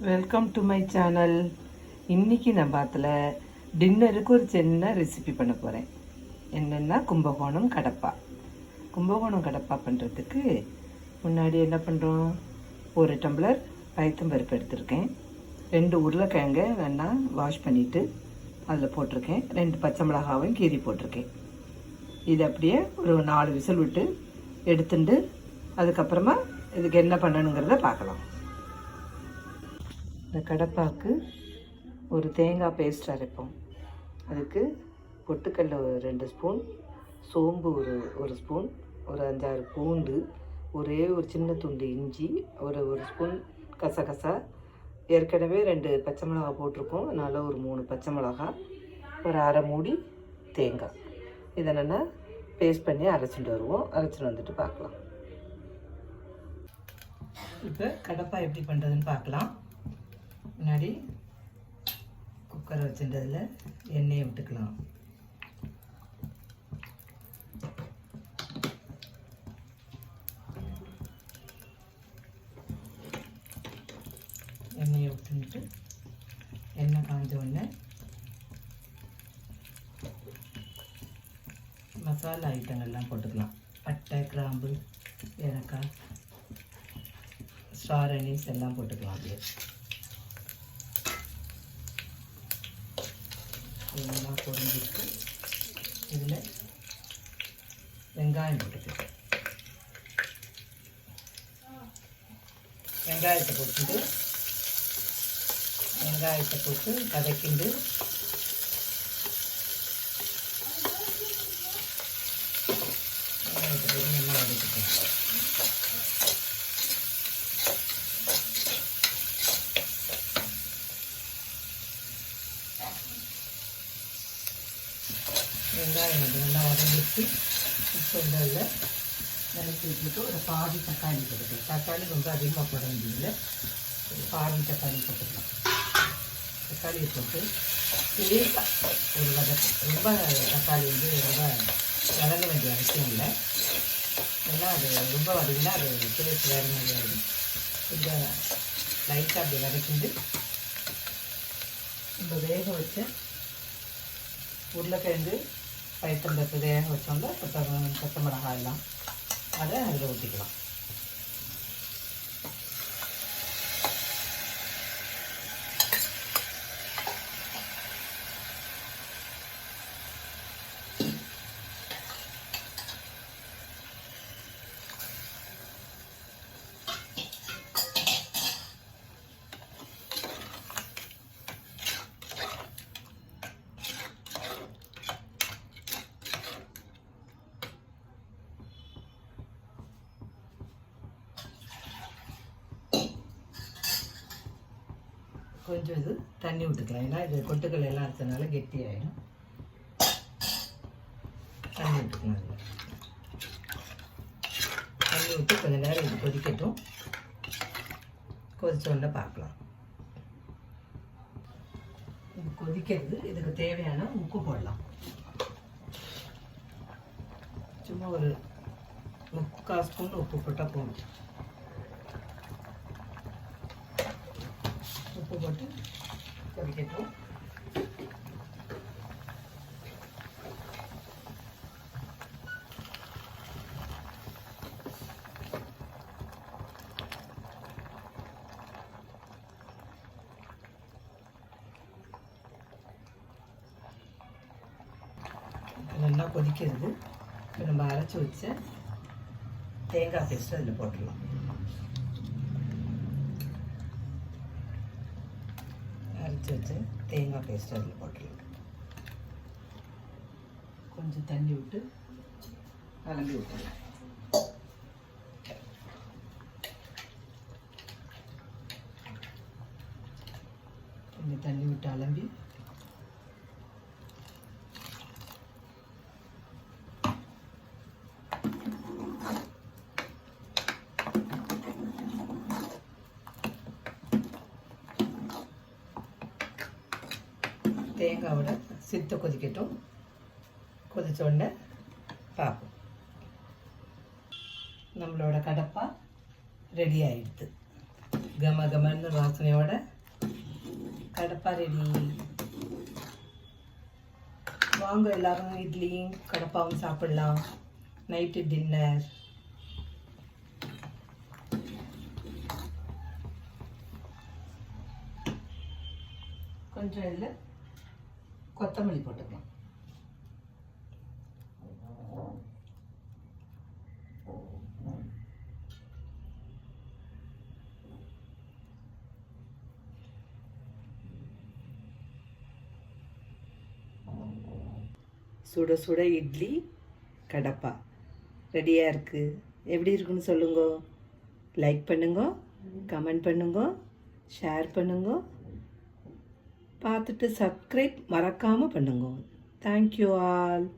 Welcome to my channel. இன்றைக்கி நான் பாத்தில் டின்னருக்கு ஒரு சின்ன ரெசிபி பண்ண போகிறேன். என்னென்னா கும்பகோணம் கடப்பா. கும்பகோணம் கடப்பா பண்ணுறதுக்கு முன்னாடி என்ன பண்ணுறோம், ஒரு டம்ளர் பயத்தம்பருப்பு எடுத்திருக்கேன், 2 உருளைக்கிழங்கை நல்லா வாஷ் பண்ணிவிட்டு அதில் போட்டிருக்கேன், 2 பச்சை மிளகாவையும் கீரி போட்டிருக்கேன். இது அப்படியே ஒரு 4 விசில் விட்டு எடுத்துட்டு அதுக்கப்புறமா இதுக்கு என்ன பண்ணணுங்கிறத பார்க்கலாம். இந்த கடப்பாக்கு ஒரு தேங்காய் பேஸ்ட் அரைப்போம். அதுக்கு பொட்டுக்கடலை ஒரு 2 ஸ்பூன், சோம்பு ஒரு ஸ்பூன், ஒரு 5-6 பூண்டு, ஒரே ஒரு சின்ன துண்டு இஞ்சி, ஒரு ஸ்பூன் கசகசா, ஏற்கனவே 2 பச்சை மிளகா போட்டிருக்கோம், அதனால் ஒரு 3 பச்சை மிளகா, ஒரு அரை மூடி தேங்காய். இதை நல்லா பேஸ்ட் பண்ணி அரைச்சிட்டு வருவோம். அரைச்சிட்டு வந்துட்டு பார்க்கலாம். இப்போ கடப்பா எப்படி பண்ணுறதுன்னு பார்க்கலாம். முன்னாடி குக்கரை வச்சுட்டதில் எண்ணெயை விட்டுக்கலாம். எண்ணெயை விட்டுட்டு எண்ணெய் காஞ்ச உடனே மசாலா ஐட்டங்கள்லாம் போட்டுக்கலாம். பட்டை, கிராம்பு, ஏலக்காய், ஸ்டார் அனீஸ் எல்லாம் போட்டுக்கலாம். அப்படியே இதெல்லாம் பொரிஞ்சிட்டு இதில் வெங்காயம் போட்டுக்கலாம். வெங்காயத்தை போட்டு வதக்கிண்டு நல்லா வதக்கிட்டேன். வெங்காயம் வந்து நல்லா வதங்கிட்டு இப்போ இதில் நினைச்சி வச்சுட்டு ஒரு பாதி தக்காளி போட்டுக்கலாம். தக்காளி ரொம்ப அதிகமாக போட வேண்டியதில்லை, ஒரு பாதி தக்காளி போட்டுக்கலாம். தக்காளியை போட்டு லேசாக ஒரு ரொம்ப தக்காளி வந்து ரொம்ப வதங்க வேண்டிய அவசியம் இல்லை. ஏன்னா அது ரொம்ப வதங்கினா அது டேஸ்ட் வேறு மாதிரி ஆகிடும். இந்த லைட்டாக அப்படி வதக்கிண்டு இந்த வேக வச்ச உருளைக்கிழங்கு, பயத்தம்பருப்பு வேக வச்சோம்ல, பச்சை மிளகாய் எல்லாம் அதை அதில் ஊற்றிக்கலாம். கொஞ்சம் இது தண்ணி விட்டுக்கலாம், ஏன்னா இது கொட்டுக்கள் எல்லாம் இருக்கிறதுனால கெட்டியாயிடும். தண்ணி விட்டுக்கலாம். அதில் தண்ணி விட்டு கொஞ்சம் நேரம் இது கொதிக்கட்டும். கொதிச்சோடனே பார்க்கலாம். இது கொதிக்கிறது, இதுக்கு தேவையான உப்பு போடலாம். சும்மா ஒரு 3/4 ஸ்பூன் உப்பு போட்டால் போதும். உப்பு போட்டு கொதிக்கட்டும். நல்லா கொதிக்கிறது. இப்போ நம்ம அரைச்சி வச்ச தேங்காய் பேஸ்ட்டு அதில் போட்டுடலாம். அரைச்சி வச்சு தேங்காய் பேஸ்ட் அதில் போட்டுடலாம். கொஞ்சம் தண்ணி விட்டு கலந்து விட்டுடலாம். கொஞ்சம் தண்ணி விட்டு அலம்பி தேங்காயோட சித்த கொதிக்கட்டும். கொதிச்ச உடனே பார்ப்போம். நம்மளோட கடப்பா ரெடி ஆகிடுது. கம கமன்னு வாசனையோட கடப்பா ரெடி. வாங்க எல்லாரும் இட்லியும் கடப்பாவும் சாப்பிடலாம். Night dinner. கொஞ்சம் இதில் கொத்தமல்லி போட்டுக்கலாம். சுட சுட இட்லி கடப்பா ரெடியாக இருக்குது. எப்படி இருக்குன்னு சொல்லுங்க. லைக் பண்ணுங்க, கமெண்ட் பண்ணுங்க, ஷேர் பண்ணுங்க, பார்த்துட்டு சப்ஸ்கிரைப் மறக்காமல் பண்ணுங்க. Thank you all.